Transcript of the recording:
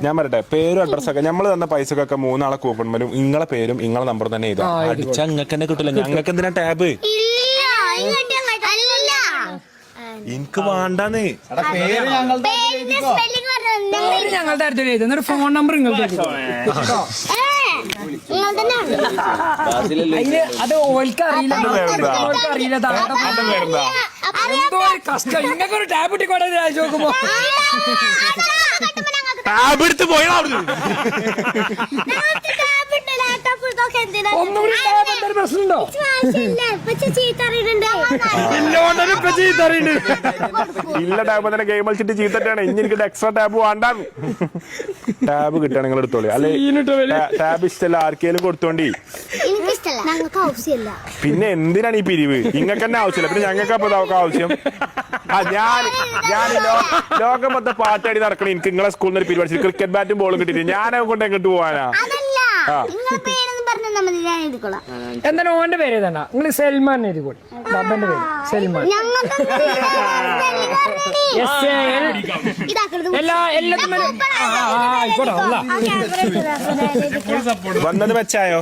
ഞാൻ പറയട്ടെ, പേരും അഡ്രസ്സൊക്കെ നമ്മള് തന്ന പൈസക്കൊക്കെ 3 ആളെ കൂപ്പൺ വരും. നിങ്ങളെ പേരും നിങ്ങളെ നമ്പർ തന്നെ എഴുതാം. അടിച്ചാ നിങ്ങൾക്ക് തന്നെ കിട്ടില്ല. ഞങ്ങൾക്ക് എന്തിനാ ടാബ്? എനിക്ക് വേണ്ടാന്ന്. ഞങ്ങളുടെ അടുത്ത് എഴുതുന്ന ഫോൺ നമ്പർ നിങ്ങളുടെ അത് ഓൾക്ക് അറിയില്ല. എന്തോ ഒരു കഷ്ടം. ഇങ്ങനൊക്കെ ഒരു ടാബ് ഇട്ടിക്കോട്ടെ രാജു നോക്കുമ്പോ ടാബ് എടുത്ത് പോയാ പ്രശ്നമുണ്ടോ? ഇല്ല ടാബ് തന്നെ ഗെയിം കളിച്ചിട്ട് ചീത്തട്ടാണ്. ഇനി എനിക്ക് എക്സ്ട്രാ ടാബ് വേണ്ടാന്ന്. ടാബ് കിട്ടുക നിങ്ങൾ എടുത്തോളി. അല്ലെ ടാബ് ഇഷ്ടമല്ല ആർക്കേലും കൊടുത്തോണ്ടി. പിന്നെ എന്തിനാണ് ഈ പിരിവ്? നിങ്ങൾക്ക് തന്നെ ആവശ്യമില്ല, പിന്നെ ഞങ്ങൾക്ക് അപ്പൊ ആവശ്യം. ഞാൻ ലോകം മൊത്തം പാട്ടാടി നടക്കണം. എനിക്ക് നിങ്ങളെ സ്കൂളിൽ നിന്ന് ഒരു പിരിവ് ക്രിക്കറ്റ് ബാറ്റും ബോളും കിട്ടിയിട്ട് ഞാനെ കൊണ്ട് എങ്ങോട്ട് പോവാനാ? എന്താണ് ഓന്റെ പേര് ഏതാണ്? നിങ്ങൾ സൽമാൻ എഴുതിക്കോളി. ബാബന്റെ പേര് സൽമാൻ. എല്ലാത്തിനും വന്നത് വെച്ചായോ?